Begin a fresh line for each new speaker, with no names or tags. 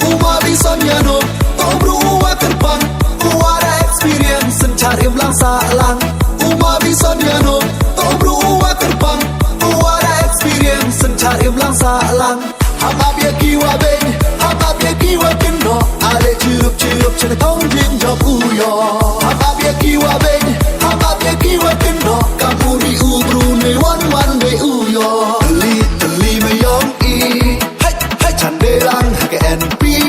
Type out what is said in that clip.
Uma Bisonroy Tom Rua Terbang Ada experience Sencari melangsa lang Uma Bisonroy Tom Rua Terbang Ada experience Sencari melangsa lang Habab ya kiwa beng Habab ya kiwa keno Ale cirup-cirup Cina tong jin job uyo Habab ya kiwa beng Habab ya kiwa keno Kamu di ubru ne wan be uyo Teli mayong i Hai hai chan belang Hake NP